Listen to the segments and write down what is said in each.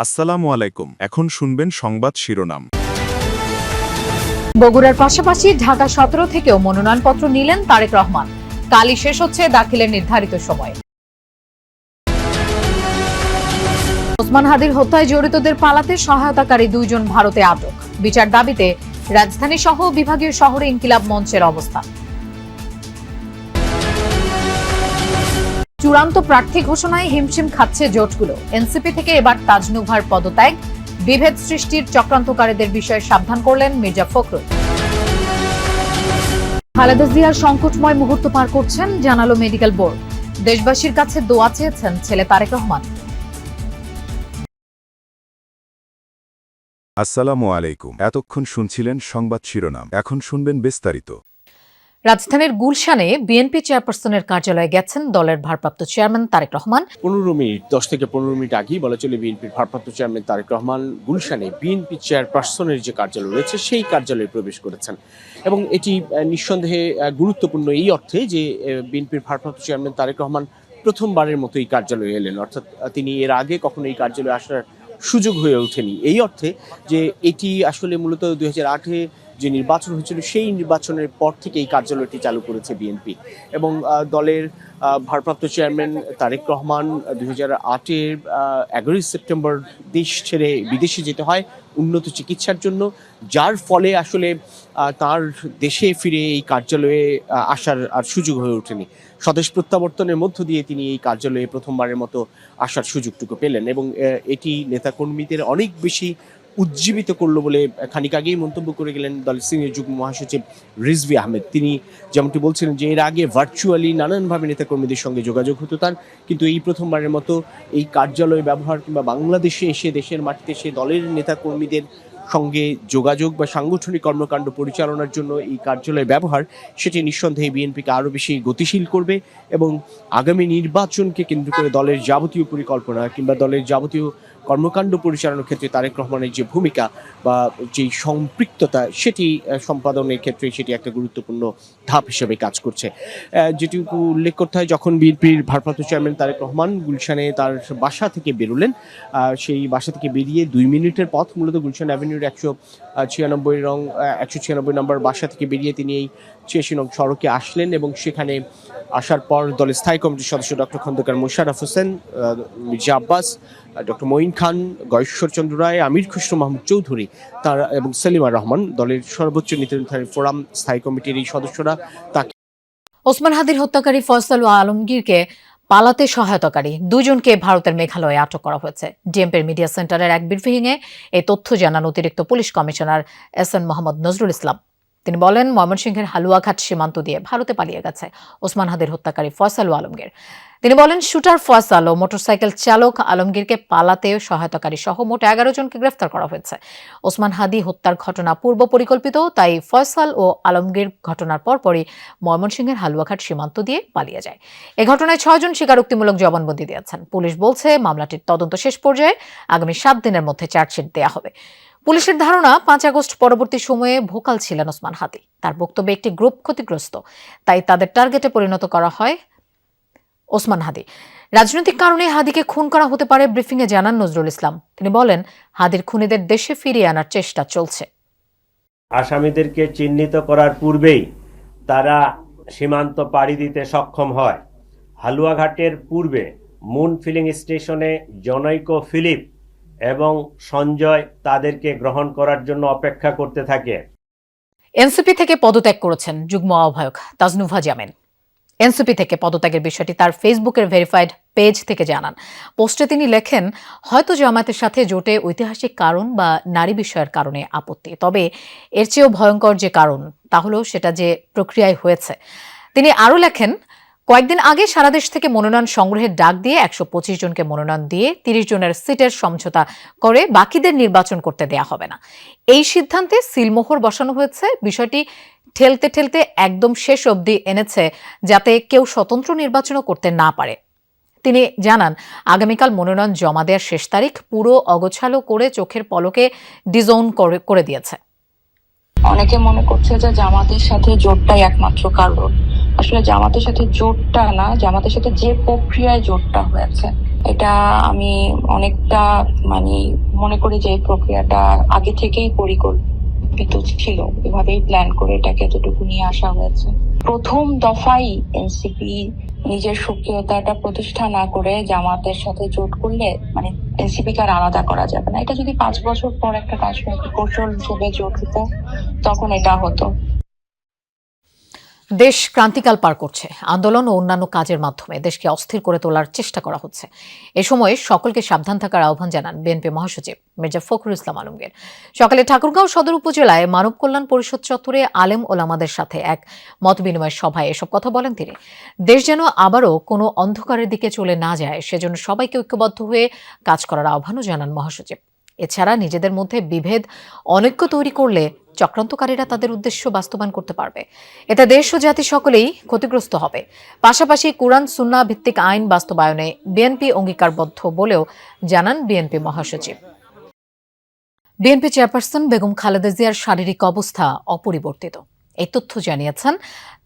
আসসালামু আলাইকুম। এখন শুনবেন সংবাদ শিরোনাম। বগুড়ার পাশাপাশি ঢাকা 17 থেকেও মনোনয়নপত্র নিলেন তারেক রহমান। কালই শেষ হচ্ছে দাখিলের নির্ধারিত সময়। ওসমান হাদির হত্যায় জড়িতদের পালাতে সহায়তাকারী 2 জন ভারতে আটক। বিচার দাবিতে রাজধানী সহ বিভাগীয় শহরে ইনকিলাব মঞ্চের অবস্থান। চূড়ান্ত প্রার্থী ঘোষণায় হিমশিম খাচ্ছে জোটগুলো। এনসিপি থেকে এবার তাজনুভার পদত্যাগ, বিভেদ সৃষ্টির চক্রান্তকারীদের বিষয়ে সাবধান করলেন মির্জা ফখরুল। খালেদা জিয়ার সংকটময় মুহূর্ত পার করছেন জানালো মেডিকেল বোর্ড। দেশবাসীর কাছে দোয়া চেয়েছেন ছেলে তারেক রহমান। আসসালামু আলাইকুম। এতক্ষণ শুনছিলেন সংবাদ শিরোনাম, এখন শুনবেন বিস্তারিত। রাজধানীর গুলশানে বিএনপি চেয়ারপারসনের কার্যালয়ে গেছেন দলের ভারপ্রাপ্ত চেয়ারম্যান তারেক রহমান। 10 থেকে 15 মিনিট আগেই বলা চলে বিএনপির ভারপ্রাপ্ত চেয়ারম্যান তারেক রহমান গুলশানে বিএনপি চেয়ারপারসনের যে কার্যালয় রয়েছে সেই কার্যালয়ে প্রবেশ করেছেন এবং এটি নিঃসন্দেহে গুরুত্বপূর্ণ এই অর্থে যে বিএনপির ভারপ্রাপ্ত চেয়ারম্যান তারেক রহমান প্রথমবারের মতো এই কার্যালয়ে এলেন, অর্থাৎ তিনি এর আগে কখনো এই কার্যালয়ে আসার সুযোগ হয়ে ওঠেনি। এই অর্থে যে এটি আসলে মূলত 2008-এ যে নির্বাচন হয়েছিল সেই নির্বাচনের পর থেকে এই কার্যালয়টি চালু করেছে বিএনপি এবং দলের ভারপ্রাপ্ত চেয়ারম্যান তারেক রহমান 2008-এর 11 সেপ্টেম্বর দেশ ছেড়ে বিদেশে যেতে হয় উন্নত চিকিৎসার জন্য, যার ফলে আসলে তার দেশে ফিরে এই কার্যালয়ে আসার আর সুযোগ হয়ে ওঠেনি। স্বদেশ প্রত্যাবর্তনের মধ্য দিয়ে তিনি এই কার্যালয়ে প্রথমবারের মতো আসার সুযোগটুকু পেলেন এবং এটি নেতাকর্মীদের অনেক বেশি উজ্জীবিত করলো বলে খানিক আগেই মন্তব্য করে গেলেন দলের সিনিয়র যুগ্ম মহাসচিব রিজভী আহমেদ। তিনি যেমনটি বলছিলেন যে এর আগে ভার্চুয়ালি নানানভাবে নেতাকর্মীদের সঙ্গে যোগাযোগ হতো তার, কিন্তু এই প্রথমবারের মতো এই কার্যালয় ব্যবহার কিংবা বাংলাদেশে এসে দেশের মাটিতে এসে দলের নেতাকর্মীদের সঙ্গে যোগাযোগ বা সাংগঠনিক কর্মকাণ্ড পরিচালনার জন্য এই কার্যালয় ব্যবহার, সেটি নিঃসন্দেহে বিএনপিকে আরও বেশি গতিশীল করবে এবং আগামী নির্বাচনকে কেন্দ্র করে দলের যাবতীয় পরিকল্পনা কিংবা দলের যাবতীয় কর্মকাণ্ড পরিচালনার ক্ষেত্রে তারেক রহমানের যে ভূমিকা বা যেই সম্পৃক্ততা সেটি সম্পাদনের ক্ষেত্রে সেটি একটা গুরুত্বপূর্ণ ধাপ হিসেবে কাজ করছে। যেটুকু উল্লেখ করতে হয়, যখন বিএনপির ভারপ্রাপ্ত চেয়ারম্যান তারেক রহমান গুলশানে তার বাসা থেকে বেরোলেন, সেই বাসা থেকে বেরিয়ে 2 মিনিটের পথ, মূলত গুলশান অ্যাভিনিউর 196 নম্বর বাসা থেকে বেরিয়ে তিনি এই 86 নং সড়কে আসলেন এবং সেখানে আসার পর দলের স্থায়ী কমিটির সদস্য ডক্টর খন্দকার মোশাররফ হোসেন, মির্জা আব্বাস, ডক্টর মঈন খান, গয়েশ্বরচন্দ্র রায়, আমির খুসরো মাহমুদ চৌধুরী তারা এবং সেলিমা রহমান, দলের সর্বোচ্চ নীতি নির্ধারণী ফোরাম স্থায়ী কমিটির এই সদস্যরা তাকে ওসমান হাদির হত্যাকারী ফয়সাল ও আলমগীরকে পালাতে সহায়তাকারী 2 জনকে ভারতের মেঘালয়ে আটক করা হয়েছে। ডিএমপির মিডিয়া সেন্টারের এক ব্রিফিংয়ে এই তথ্য জানান অতিরিক্ত police commissioner SN Mohammad Nazrul Islam. তিনি বলেন, ময়মনসিংহের হালুয়াঘাট সীমান্ত দিয়ে ভারতে পালিয়ে গেছে ওসমান হাদির হত্যাকারী ফয়সাল ও আলমগীর। তিনি বলেন, শুটার ফয়সাল ও মোটরসাইকেল চালক আলমগীরকে পালাতে সহায়তাকারী সহ মোট 11 জনকে গ্রেফতার করা হয়েছে। ওসমান হাদি হত্যার ঘটনা পূর্ব পরিকল্পিত, তাই ফয়সাল ও আলমগীর ঘটনার পরপরই ময়মনসিংহের হালুয়াঘাট সীমান্ত দিয়ে পালিয়ে যায়। এ ঘটনায় 6 জন স্বীকারোক্তিমূলক জবানবন্দি দিয়েছেন। পুলিশ বলছে, মামলাটির তদন্ত শেষ পর্যায়ে আগামী 7 দিনের মধ্যে চার্জশিট দেয়া হবে। পুলিশের ধারণা, 5 আগস্ট পরবর্তী সময়ে ভোকাল ছিলেন ওসমান হাদি। তার বক্তব্যে একটি গ্রুপ ক্ষতিগ্রস্ত, তাই তাদের টার্গেটে পরিণত করা হয় ওসমান হাদি। রাজনৈতিক কারণে হাদিকে খুন করা হতে পারে, ব্রিফিংয়ে জানান নজরুল ইসলাম। তিনি বলেন, হাদির খুনিদের দেশে ফিরিয়ে আনার চেষ্টা চলছে। আসামিদেরকে চিহ্নিত করার পূর্বেই তারা সীমান্ত পাড়ি দিতে সক্ষম হয়। হালুয়াঘাটের পূর্বে মুন ফিলিং স্টেশনে জনৈক ফিলিপ এবং সঞ্জয় তাদেরকে গ্রহণ করার জন্য অপেক্ষা করতে থাকে। এনসিপি থেকে পদত্যাগ করেছেন যুগ্ম আহ্বায়ক তাজনুভা জামিন। এনসিপি থেকে পদত্যাগের বিষয়টি তার ফেসবুকের ভেরিফাইড পেজ থেকে জানান। পোস্টে তিনি লেখেন, হয়তো জামায়াতের সাথে জোটে ঐতিহাসিক কারণ বা নারী বিষয়ের কারণে আপত্তি, তবে এর চেয়েও ভয়ঙ্কর যে কারণ তা হলো সেটা যে প্রক্রিয়ায় হয়েছে। তিনি আরও লেখেন, কয়েকদিন আগে সারা দেশ থেকে মনোনয়ন সংগ্রহের ডাক দিয়ে 125 জনকে মনোনয়ন দিয়ে 30 জনের সিটের সমঝোতা করে বাকিদের নির্বাচন করতে দেয়া হবে না। এই সিদ্ধান্তে সিলমোহর বসানো হয়েছে। বিষয়টি ঠেলতে ঠেলতে একদম শেষ অবধি এনেছে যাতে কেউ স্বতন্ত্র নির্বাচনও করতে না পারে। তিনি জানান, আগামীকাল মনোনয়ন জমা দেওয়ার শেষ তারিখ পুরো অগোছালো করে চোখের পলকে ডিজোন করে দিয়েছে। অনেকে মনে করছে যে জামাতের সাথে জোটটাই একমাত্র কারণ। আসলে জামাতের সাথে জোটটা না, জামাতের সাথে যে প্রক্রিয়ায় জোটটা হয়েছে এটা আমি অনেকটা মনে করি যে এই প্রক্রিয়াটা আগে থেকেই পরিকল্পিত ছিল, এভাবেই প্ল্যান করে এটাকে এতটুকু নিয়ে আসা হয়েছে। প্রথম দফায় এনসিপি নিজের সক্রিয়তাটা প্রতিষ্ঠা না করে জামাতের সাথে জোট করলে এনসিপি কে আর আলাদা করা যাবে না। এটা যদি 5 বছর পর একটা রাজনৈতিক কৌশল হিসেবে জোট হতো তখন এটা হতো। দেশ ক্রান্তিকাল পার করছে। আন্দোলন ও অন্যান্য কাজের মাধ্যমে দেশকে অস্থির করে তোলার চেষ্টা করা হচ্ছে। এ সময় সকলকে সাবধান থাকার আহ্বান জানান বিএনপি মহাসচিব মির্জা ফখরুল ইসলাম আলমগীর। সকালে ঠাকুরগাঁও সদর উপজেলায় মানব কল্যাণ পরিষদ চত্বরে আলেম ওলামাদের সাথে এক মতবিনিময় সভায় এসব কথা বলেন তিনি। দেশ যেন আবারও কোনো অন্ধকারের দিকে চলে না যায় সেজন্য সবাইকে ঐক্যবদ্ধ হয়ে কাজ করার আহ্বানও জানান মহাসচিব। এছাড়া নিজেদের মধ্যে বিভেদ অনৈক্য তৈরি করলে চক্রান্তকারীরা তাদের উদ্দেশ্য বাস্তবায়ন করতে পারবে। এতে দেশ ও জাতি সকলেই ক্ষতিগ্রস্ত হবে। পাশাপাশি কুরআন সুন্নাহ ভিত্তিক আইন বাস্তবায়নে বিএনপি অঙ্গীকারবদ্ধ বলেও জানান বিএনপি মহাসচিব। বিএনপি চেয়ারপারসন বেগম খালেদা জিয়ার শারীরিক অবস্থা অপরিবর্তিত। এই তথ্য জানিয়েছেন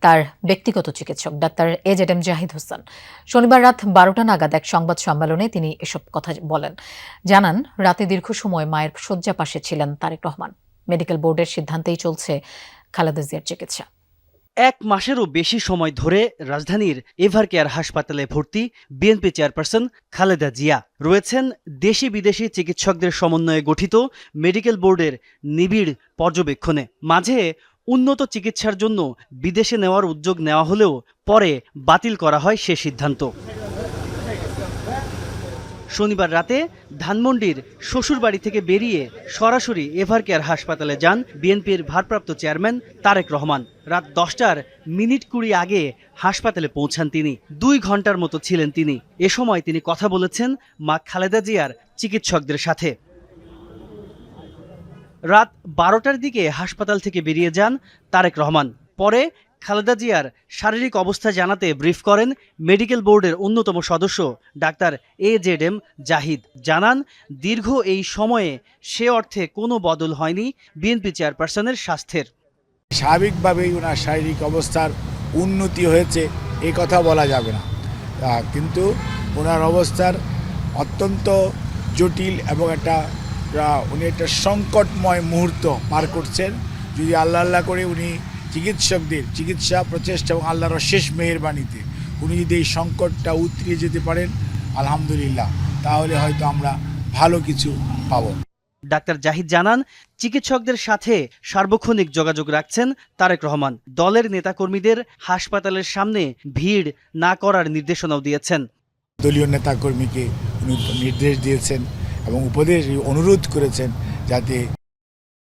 তার ব্যক্তিগত চিকিৎসক ডাক্তার এজেডএম জাহিদ হোসেন। শনিবার রাত 12টা নাগাদ এক সংবাদ সম্মেলনে তিনি এসব কথা বলেন। জানান, রাতে দীর্ঘ সময় মায়ের শয্যা পাশে ছিলেন তারেক রহমান। মেডিকেল বোর্ডের সিদ্ধান্তেই চলছে খালেদা জিয়ার চিকিৎসা। 1 মাসেরও বেশি সময় ধরে রাজধানীর এভারকেয়ার হাসপাতালে ভর্তি বিএনপি চেয়ারপারসন খালেদা জিয়া রয়েছেন দেশি বিদেশি চিকিৎসকদের সমন্বয়ে গঠিত মেডিকেল বোর্ডের নিবিড় পর্যবেক্ষণে। মাঝে উন্নত চিকিৎসার জন্য বিদেশে নেওয়ার উদ্যোগ নেওয়া হলেও পরে বাতিল করা হয় সে সিদ্ধান্ত। শনিবার রাতে ধানমন্ডির শ্বশুরবাড়ি থেকে বেরিয়ে সরাসরি এভারকেয়ার হাসপাতালে যান বিএনপির ভারপ্রাপ্ত চেয়ারম্যান তারেক রহমান। রাত 10টার মিনিট 20 আগে হাসপাতালে পৌঁছান তিনি। 2 ঘন্টার মতো ছিলেন তিনি। এ সময় তিনি কথা বলেছেন মা খালেদা জিয়ার চিকিৎসকদের সাথে। রাত 12টার দিকে হাসপাতাল থেকে বেরিয়ে যান তারেক রহমান। পরে খালেদা জিয়ার শারীরিক অবস্থা জানাতে ব্রিফ করেন মেডিকেল বোর্ডের অন্যতম সদস্য ডাক্তার এজেডএম জাহিদ। জানান, দীর্ঘ এই সময়ে সে অর্থে কোনো বদল হয়নি বিএনপি চেয়ারপারসনের স্বাস্থ্যের। স্বাভাবিকভাবেই ওনার শারীরিক অবস্থার উন্নতি হয়েছে এ কথা বলা যাবে না, কিন্তু ওনার অবস্থার অত্যন্ত জটিল এবং উনি একটা সংকটময় মুহূর্ত পার করছেন। যদি আল্লাহ করে উনি চিকিৎসকদের চিকিৎসা প্রচেষ্টা এবং আল্লাহর অশেষ মেহেরবানিতে উনি যদি এই সংকটটা উতরিয়ে যেতে পারেন আলহামদুলিল্লাহ, তাহলে হয়তো আমরা ভালো কিছু পাব। ডাক্তার জাহিদ জানান, চিকিৎসকদের সাথে সার্বক্ষণিক যোগাযোগ রাখছেন তারেক রহমান। দলের নেতাকর্মীদের হাসপাতালের সামনে ভিড় না করার নির্দেশনাও দিয়েছেন। দলীয় নেতাকর্মীকে উনি নির্দেশ দিয়েছেন এবং অনুরোধ করেছেন যাতে